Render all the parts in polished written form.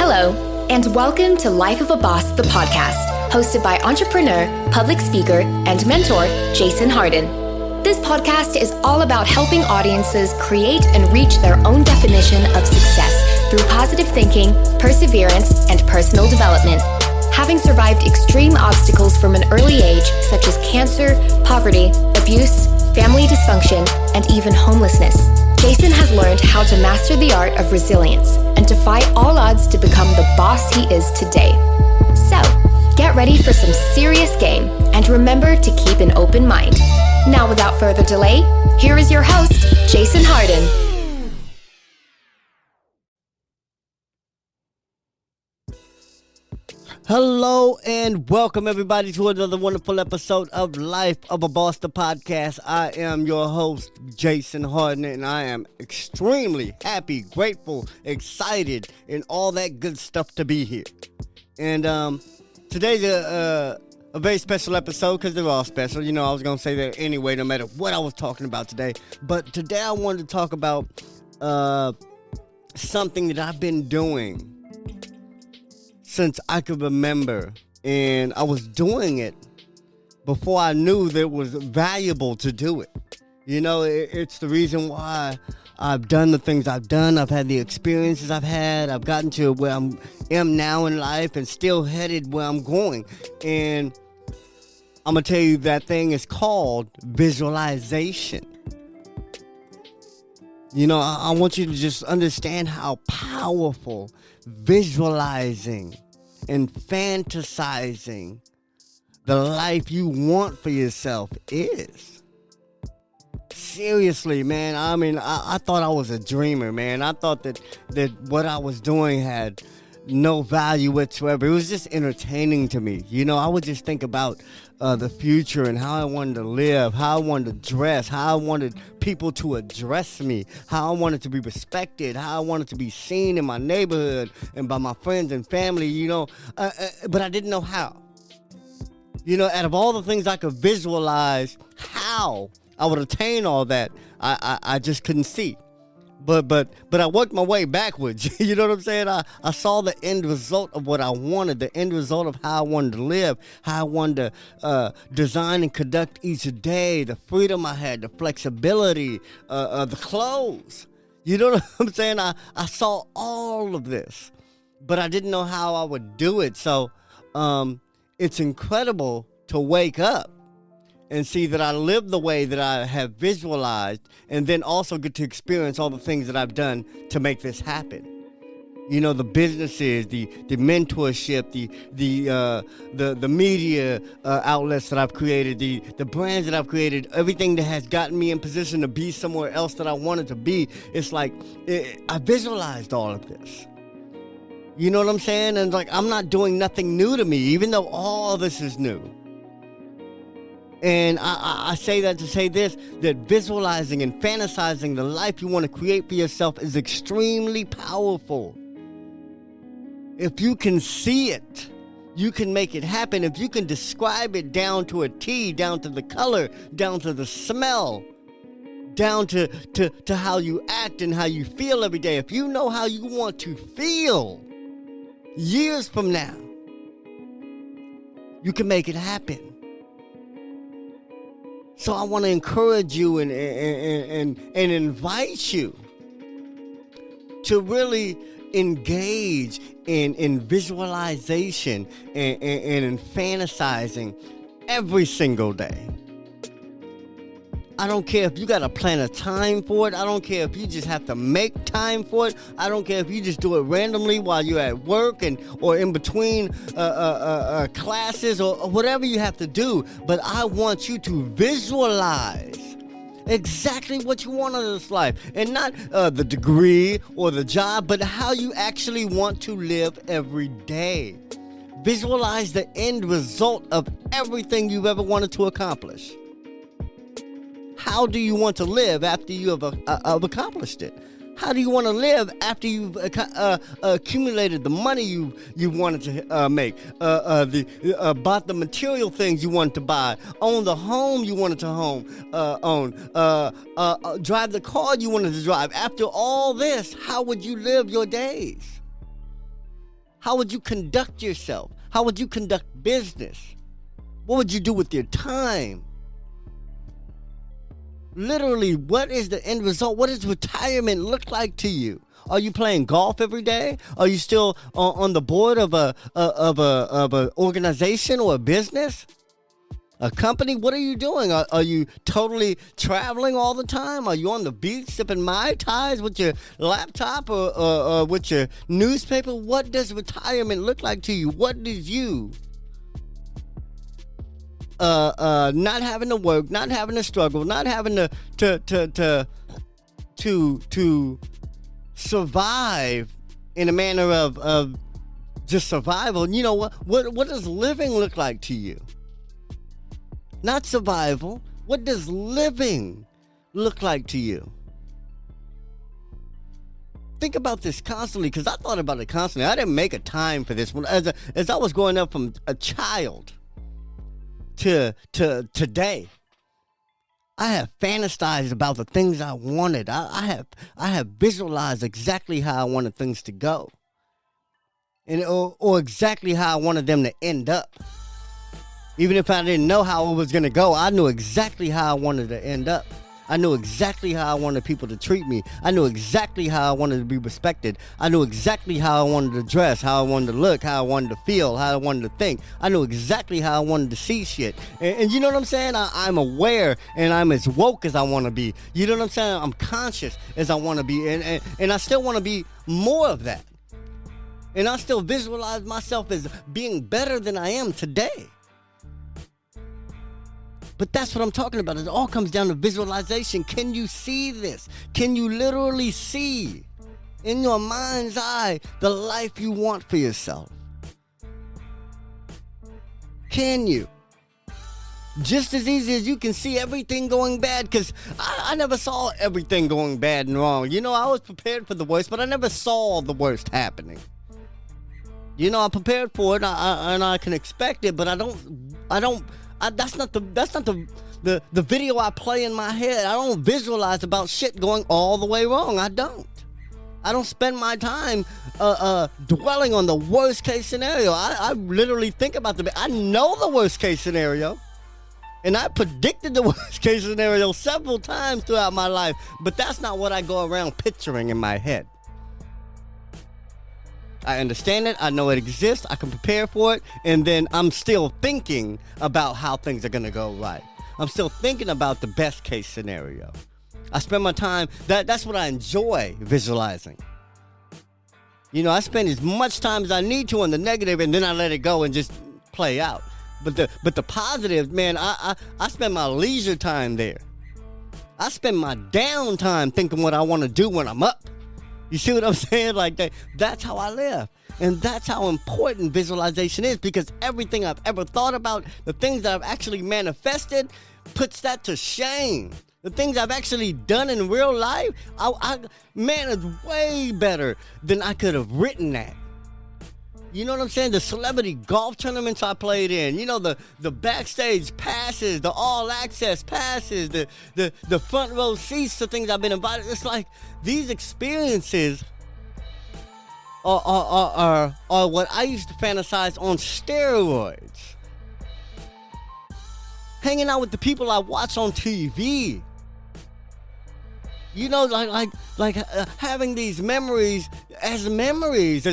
Hello, and welcome to Life of a Boss, the podcast, hosted by entrepreneur, public speaker, and mentor, Jason Hardin. This podcast is all about helping audiences create and reach their own definition of success through positive thinking, perseverance, and personal development. Having survived extreme obstacles from an early age, such as cancer, poverty, abuse, family dysfunction, and even homelessness, Jason has learned how to master the art of resilience and defy all odds to become the boss he is today. So, get ready for some serious game and remember to keep an open mind. Now, without further delay, here is your host, Jason Hardin. Hello and welcome everybody to another wonderful episode of Life of a Boss, the podcast. I am your host, Jason Hardin, and I am extremely happy, grateful, excited, and all that good stuff to be here. And today's a very special episode because they're all special. You know, I was going to say that anyway, no matter what I was talking about today. But today I wanted to talk about something that I've been doing since I could remember, and I was doing it before I knew that it was valuable to do it. You know, it's the reason why I've done the things I've done. I've had the experiences I've had. I've gotten to where I am now in life and still headed where I'm going. And I'm going to tell you that thing is called visualization. You know, I want you to just understand how powerful visualizing and fantasizing the life you want for yourself is. Seriously, man. I mean, I thought I was a dreamer, man. I thought that what I was doing had no value whatsoever. It was just entertaining to me. You know, I would just think about the future and how I wanted to live, how I wanted to dress, how I wanted people to address me, how I wanted to be respected, how I wanted to be seen in my neighborhood and by my friends and family, you know, but I didn't know how. You know, out of all the things I could visualize how I would attain all that, I just couldn't see. But I worked my way backwards. You know what I'm saying? I saw the end result of what I wanted, the end result of how I wanted to live, how I wanted to design and conduct each day, the freedom I had, the flexibility, the clothes. You know what I'm saying? I saw all of this, but I didn't know how I would do it. So it's incredible to wake up and see that I live the way that I have visualized, and then also get to experience all the things that I've done to make this happen. You know, the businesses, the mentorship, the media outlets that I've created, the brands that I've created, everything that has gotten me in position to be somewhere else that I wanted to be. It's like I visualized all of this. You know what I'm saying? And like, I'm not doing nothing new to me, even though all this is new. And I say that to say this, that visualizing and fantasizing the life you want to create for yourself is extremely powerful. If you can see it, you can make it happen. If you can describe it down to a T, down to the color, down to the smell, down to how you act and how you feel every day. If you know how you want to feel years from now, you can make it happen. So I want to encourage you and invite you to really engage in visualization and in fantasizing every single day. I don't care if you got to plan a time for it. I don't care if you just have to make time for it. I don't care if you just do it randomly while you're at work or in between classes or whatever you have to do. But I want you to visualize exactly what you want out of this life. And not the degree or the job, but how you actually want to live every day. Visualize the end result of everything you've ever wanted to accomplish. How do you want to live after you have accomplished it? How do you want to live after you've accumulated the money you wanted to make, bought the material things you wanted to buy, own the home you wanted to own, drive the car you wanted to drive? After all this, how would you live your days? How would you conduct yourself? How would you conduct business? What would you do with your time? Literally, what is the end result? What does retirement look like to you? Are you playing golf every day? Are you still on the board of a organization or a business? A company? What are you doing? Are you totally traveling all the time? Are you on the beach sipping Mai Tais with your laptop or with your newspaper? What does retirement look like to you? What does you not having to work, not having to struggle, not having to survive in a manner of just survival? You know what does living look like to you? Not survival. What does living look like to you? Think about this constantly, because I thought about it constantly. I didn't make a time for this. As I was growing up from a child to today, I have fantasized about the things I wanted. I have visualized exactly how I wanted things to go, and or exactly how I wanted them to end up. Even if I didn't know how it was going to go, I knew exactly how I wanted to end up. I knew exactly how I wanted people to treat me. I knew exactly how I wanted to be respected. I knew exactly how I wanted to dress, how I wanted to look, how I wanted to feel, how I wanted to think. I knew exactly how I wanted to see shit. And you know what I'm saying? I'm aware, and I'm as woke as I want to be. You know what I'm saying? I'm conscious as I want to be. And I still want to be more of that. And I still visualize myself as being better than I am today. But that's what I'm talking about. It all comes down to visualization. Can you see this? Can you literally see in your mind's eye the life you want for yourself? Can you? Just as easy as you can see everything going bad, because I never saw everything going bad and wrong. You know, I was prepared for the worst, but I never saw the worst happening. You know, I'm prepared for it, and I can expect it, but that's not the video I play in my head. I don't visualize about shit going all the way wrong. I don't spend my time dwelling on the worst case scenario. I literally think about I know the worst case scenario, and I predicted the worst case scenario several times throughout my life, but that's not what I go around picturing in my head. I understand it. I know it exists. I can prepare for it. And then I'm still thinking about how things are going to go right. I'm still thinking about the best case scenario. I spend my time. That's what I enjoy visualizing. You know, I spend as much time as I need to on the negative, and then I let it go and just play out. But the positive, man, I spend my leisure time there. I spend my downtime thinking what I want to do when I'm up. You see what I'm saying? Like that's how I live. And that's how important visualization is, because everything I've ever thought about, the things that I've actually manifested, puts that to shame. The things I've actually done in real life, man, it's way better than I could have written that. You know what I'm saying? The celebrity golf tournaments I played in, you know, the backstage passes, the all access passes, the front row seats to things I've been invited. It's like these experiences are what I used to fantasize on steroids. Hanging out with the people I watch on TV. You know, like having these memories as memories.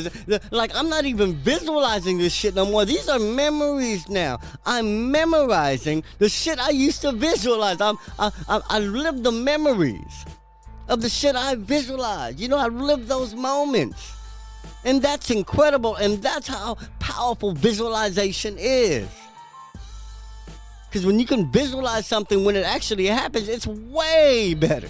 Like, I'm not even visualizing this shit no more. These are memories now. I'm memorizing the shit I used to visualize. I live the memories of the shit I visualized. You know, I live those moments. And that's incredible. And that's how powerful visualization is. Because when you can visualize something when it actually happens, it's way better.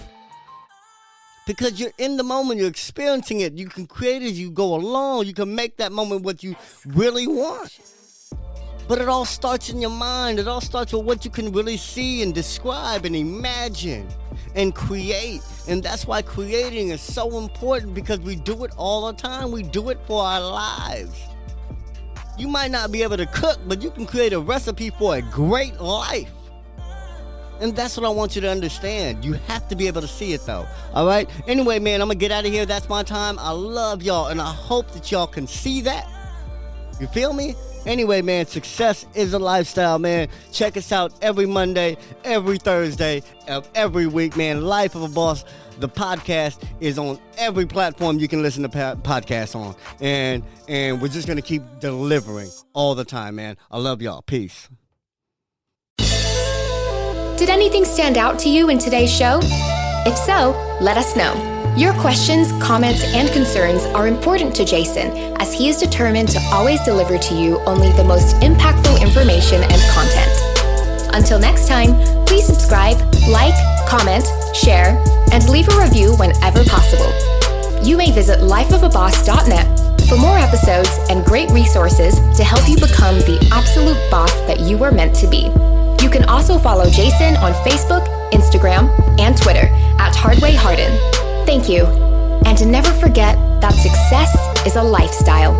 Because you're in the moment, you're experiencing it. You can create as you go along. You can make that moment what you really want. But it all starts in your mind. It all starts with what you can really see and describe and imagine and create. And that's why creating is so important, because we do it all the time. We do it for our lives. You might not be able to cook, but you can create a recipe for a great life. And that's what I want you to understand. You have to be able to see it, though. All right? Anyway, man, I'm going to get out of here. That's my time. I love y'all, and I hope that y'all can see that. You feel me? Anyway, man, success is a lifestyle, man. Check us out every Monday, every Thursday of every week, man. Life of a Boss. The podcast is on every platform you can listen to podcasts on. And we're just going to keep delivering all the time, man. I love y'all. Peace. Did anything stand out to you in today's show? If so, let us know. Your questions, comments, and concerns are important to Jason, as he is determined to always deliver to you only the most impactful information and content. Until next time, please subscribe, like, comment, share, and leave a review whenever possible. You may visit lifeofaboss.net for more episodes and great resources to help you become the absolute boss that you were meant to be. You can also follow Jason on Facebook, Instagram, and Twitter at Hardin. Thank you. And to never forget that success is a lifestyle.